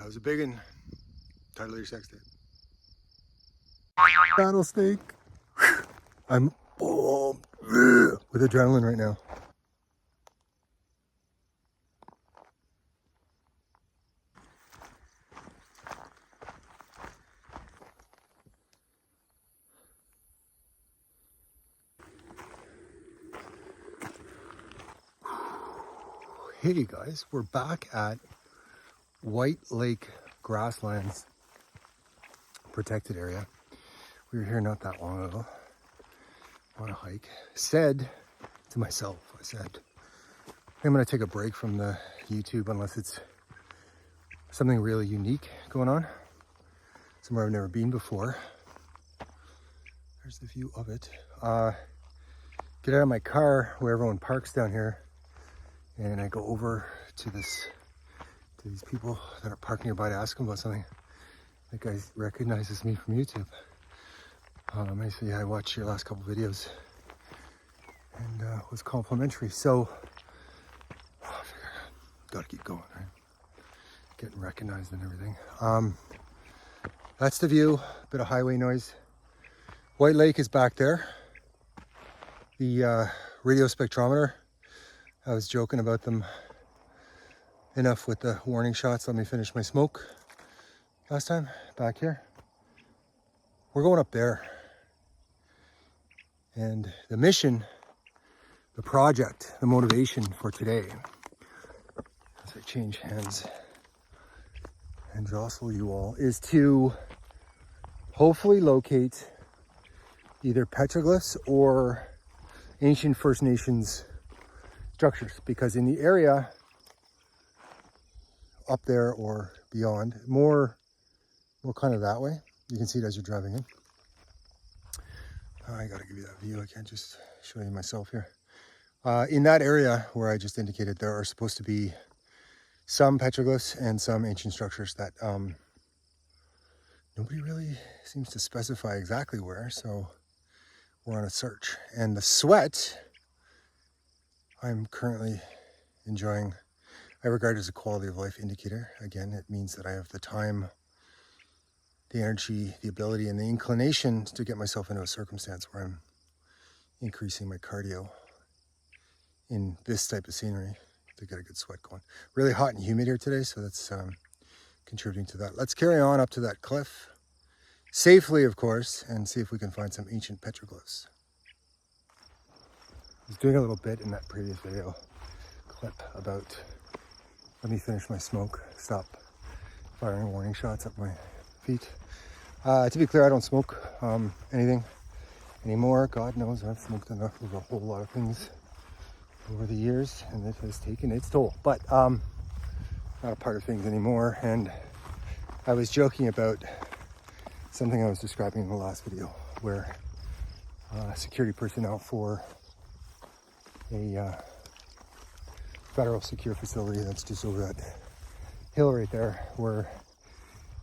was a big one. Title of your sex tape. Rattlesnake. I'm pumped with adrenaline right now. Hey guys, we're back at White Lake Grasslands protected area. We were here not that long ago on a hike. Said to myself, I said, I'm gonna take a break from the YouTube unless it's something really unique going on. Somewhere I've never been before. There's the view of it. Get out of my car where everyone parks down here, and I go over to these people that are parked nearby to ask them about something. That guy recognizes me from YouTube. I say, yeah, I watched your last couple videos and was complimentary. So I figure, gotta keep going, right? Getting recognized and everything. That's the view. Bit of highway noise. White Lake is back there. The radio spectrometer. I was joking about them enough with the warning shots. Let me finish my smoke. Last time, back here. We're going up there. And the mission, the project, the motivation for today, as I change hands and jostle you all, is to hopefully locate either petroglyphs or ancient First Nations structures, because in the area up there or beyond, more kind of that way, you can see it as you're driving in. I gotta give you that view. I can't just show you myself here. In that area where I just indicated, there are supposed to be some petroglyphs and some ancient structures that nobody really seems to specify exactly where, so we're on a search. And the sweat I'm currently enjoying, I regard as a quality of life indicator. Again, it means that I have the time, the energy, the ability, and the inclination to get myself into a circumstance where I'm increasing my cardio in this type of scenery to get a good sweat going. Really hot and humid here today, so that's contributing to that. Let's carry on up to that cliff, safely of course, and see if we can find some ancient petroglyphs. I was doing a little bit in that previous video clip about, let me finish my smoke, stop firing warning shots up my feet. To be clear, I don't smoke anything anymore. God knows I've smoked enough of a whole lot of things over the years, and it has taken its toll. But not a part of things anymore. And I was joking about something I was describing in the last video, where security personnel for a federal secure facility that's just over that hill right there were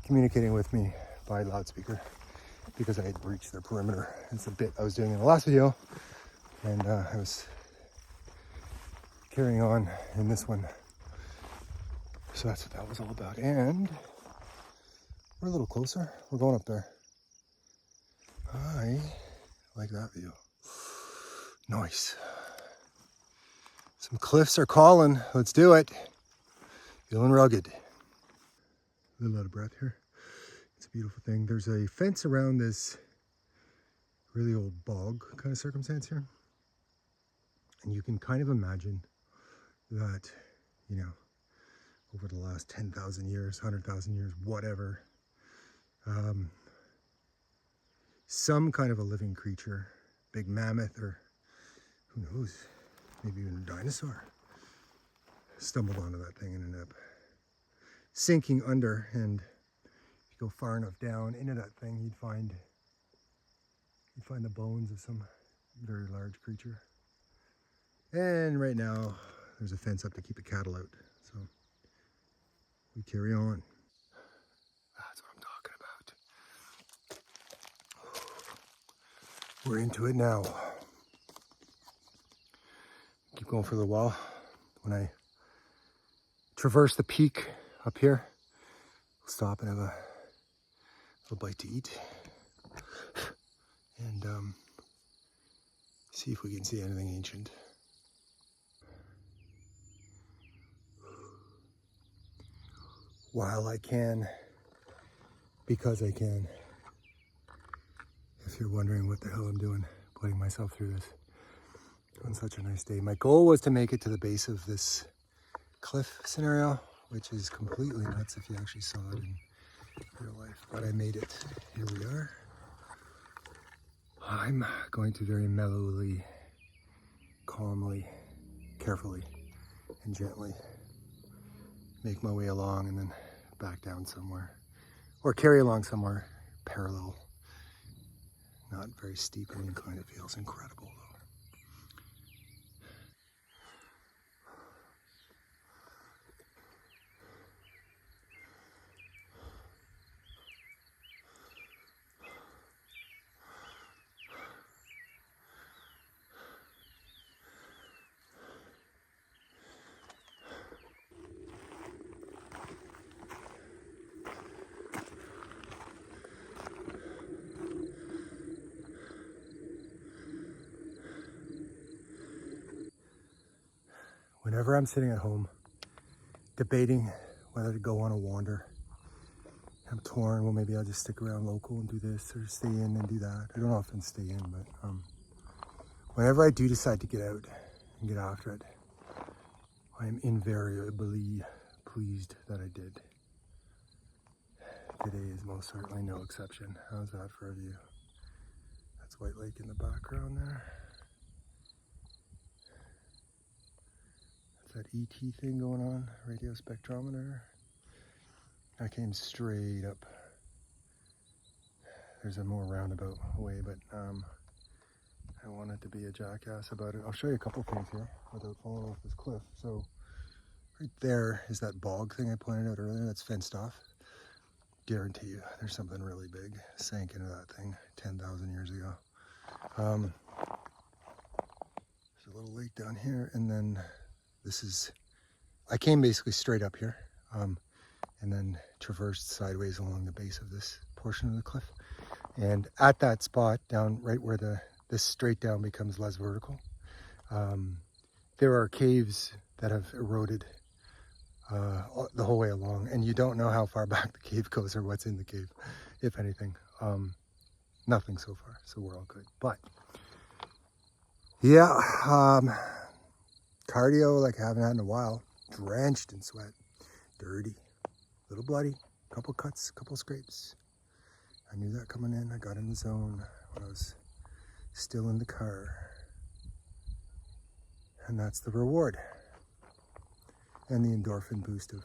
communicating with me by loudspeaker because I had breached their perimeter. It's a bit I was doing in the last video, and I was carrying on in this one. So that's what that was all about. And we're a little closer. We're going up there. I like that view. Nice. Some cliffs are calling. Let's do it. Feeling rugged. A little out of breath here. It's a beautiful thing. There's a fence around this really old bog kind of circumstance here. And you can kind of imagine that, you know, over the last 10,000 years, 100,000 years, whatever, some kind of a living creature, big mammoth, or who knows, maybe even a dinosaur, stumbled onto that thing and ended up sinking under. And if you go far enough down into that thing, you'd find the bones of some very large creature. And right now there's a fence up to keep the cattle out, so we carry on. That's what I'm talking about. We're into it now. Keep going for a little while. When I traverse the peak up here, stop and have a little bite to eat. And see if we can see anything ancient. While I can, because I can. If you're wondering what the hell I'm doing, putting myself through this on such a nice day. My goal was to make it to the base of this cliff scenario, which is completely nuts if you actually saw it in real life, but I made it. Here we are. I'm going to very mellowly, calmly, carefully, and gently make my way along and then back down somewhere, or carry along somewhere parallel. Not very steep and inclined. It feels incredible though. Whenever I'm sitting at home debating whether to go on a wander, I'm torn. Well, maybe I'll just stick around local and do this, or stay in and do that. I don't often stay in, but whenever I do decide to get out and get after it, I am invariably pleased that I did. Today is most certainly no exception. How's that for a view? That's White Lake in the background there. That ET thing going on, radio spectrometer. I came straight up. There's a more roundabout way, but I wanted to be a jackass about it. I'll show you a couple things here without falling off this cliff. So right there is that bog thing I pointed out earlier that's fenced off. Guarantee you there's something really big sank into that thing 10,000 years ago. There's a little lake down here, and then this is, I came basically straight up here and then traversed sideways along the base of this portion of the cliff. And at that spot down right where this straight down becomes less vertical, there are caves that have eroded the whole way along, and you don't know how far back the cave goes or what's in the cave, if anything. Nothing so far, so we're all good. But yeah, cardio like I haven't had in a while. Drenched in sweat, dirty, a little bloody, couple cuts, couple scrapes. I knew that coming in. I got in the zone when I was still in the car, and that's the reward and the endorphin boost of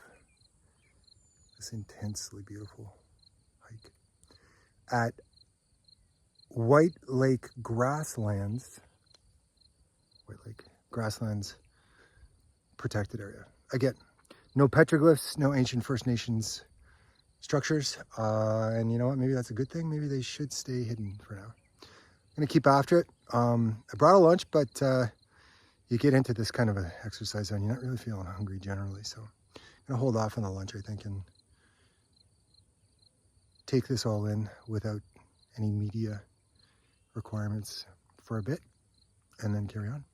this intensely beautiful hike at White Lake Grasslands. White Lake Grasslands protected area. Again, no petroglyphs, no ancient First Nations structures. And you know what? Maybe that's a good thing. Maybe they should stay hidden for now. I'm going to keep after it. I brought a lunch, but you get into this kind of an exercise zone, you're not really feeling hungry generally. So I'm going to hold off on the lunch, I think, and take this all in without any media requirements for a bit, and then carry on.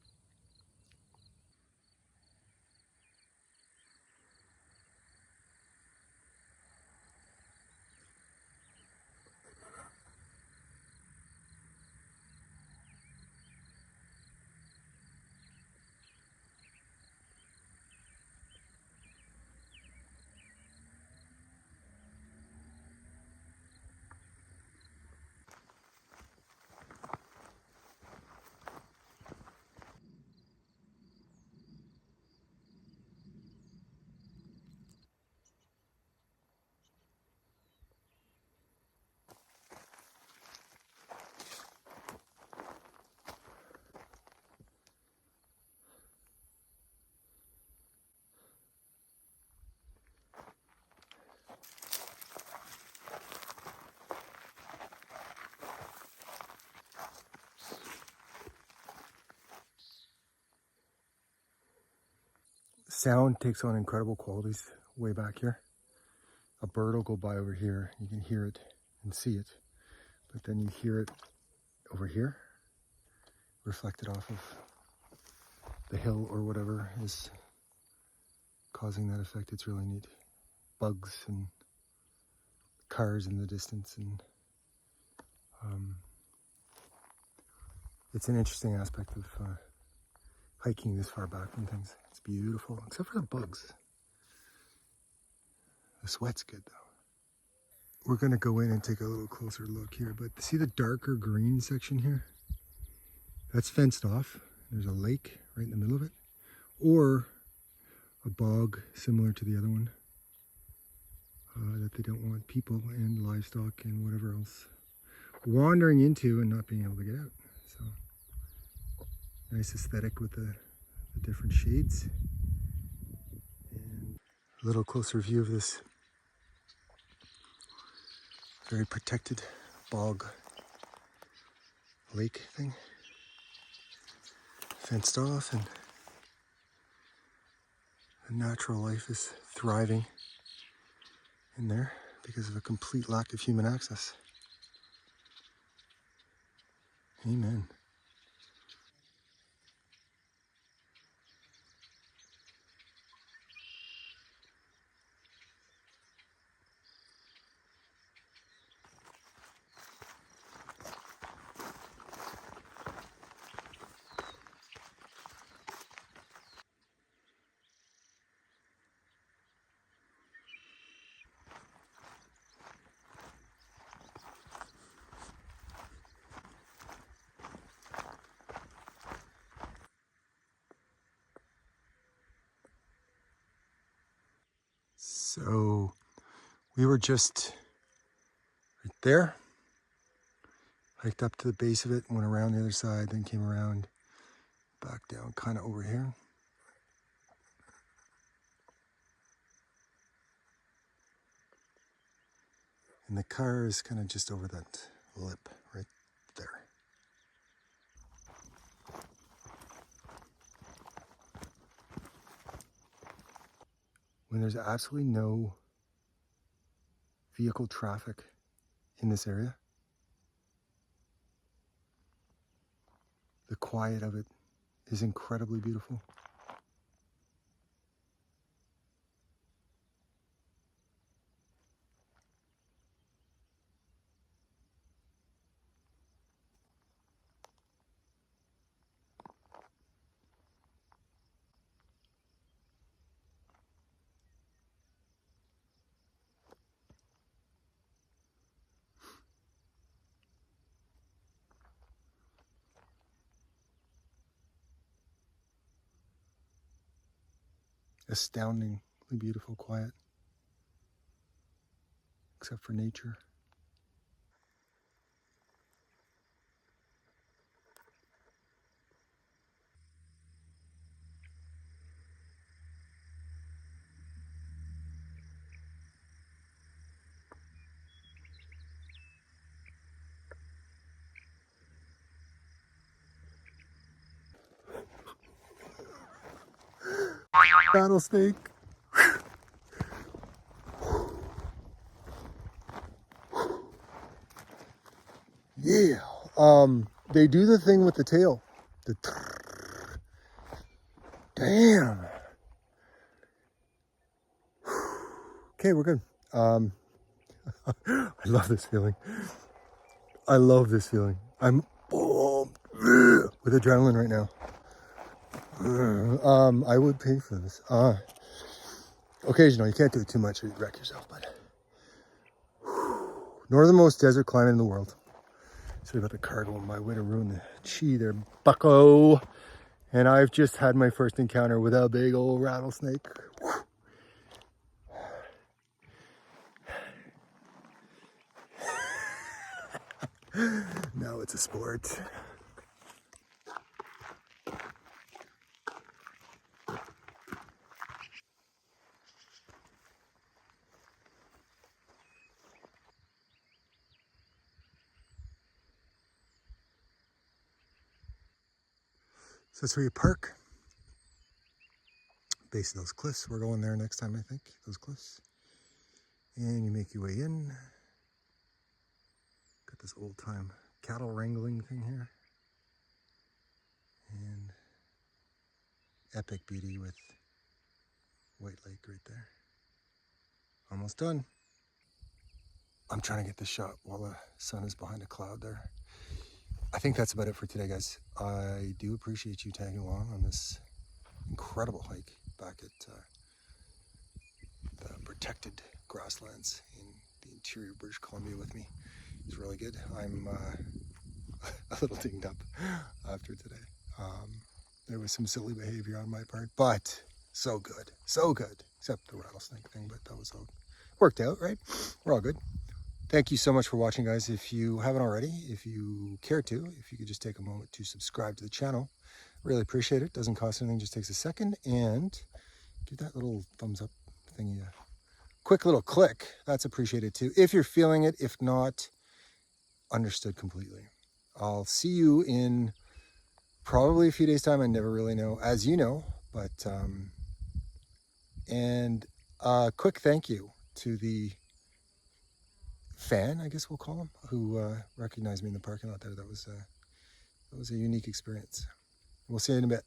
Sound takes on incredible qualities way back here. a bird will go by over here. You can hear it and see it, but then you hear it over here, reflected off of the hill or whatever is causing that effect. It's really neat. Bugs and cars in the distance, and it's an interesting aspect of hiking this far back from things. It's beautiful, except for the bugs. The sweat's good though. We're gonna go in and take a little closer look here, but see the darker green section here? That's fenced off. There's a lake right in the middle of it, or a bog similar to the other one that they don't want people and livestock and whatever else wandering into and not being able to get out. So nice aesthetic with the different shades. And a little closer view of this very protected bog lake thing. Fenced off, and the natural life is thriving in there because of a complete lack of human access. Amen. So we were just right there, hiked up to the base of it, went around the other side, then came around back down kind of over here. And the car is kind of just over that lip right there. When there's absolutely no vehicle traffic in this area, the quiet of it is incredibly beautiful. Astoundingly beautiful quiet, except for nature. Rattlesnake. Yeah. They do the thing with the tail. The damn. Okay, we're good. I love this feeling. I love this feeling. I'm with adrenaline right now. I would pay for this. Occasionally, you can't do it too much or you wreck yourself, but northernmost desert climb in the world. Sorry about the car going my way to ruin the chi there, bucko. And I've just had my first encounter with a big old rattlesnake. Now it's a sport. So that's where you park. Base of those cliffs. We're going there next time, I think. Those cliffs. And you make your way in. Got this old time cattle wrangling thing here. And epic beauty with White Lake right there. Almost done. I'm trying to get this shot while the sun is behind a cloud there. I think that's about it for today, guys. I do appreciate you tagging along on this incredible hike back at the protected grasslands in the interior of British Columbia with me. It's really good. I'm a little dinged up after today. There was some silly behavior on my part, but so good, except the rattlesnake thing, but that was all worked out, right? We're all good. Thank you so much for watching, guys. If you haven't already, if you care to, if you could just take a moment to subscribe to the channel, really appreciate it. Doesn't cost anything, just takes a second, and give that little thumbs up thingy a quick little click. That's appreciated too. If you're feeling it, if not, understood completely. I'll see you in probably a few days' time. I never really know, as you know, but and a quick thank you to the fan, I guess we'll call him, who recognized me in the parking lot there. That was a unique experience. We'll see you in a bit.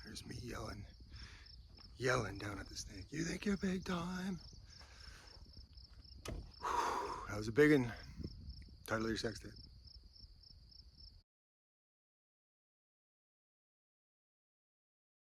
There's me yelling down at the snake. You think you're big time? Whew, that was a big one. Title of your sex tape.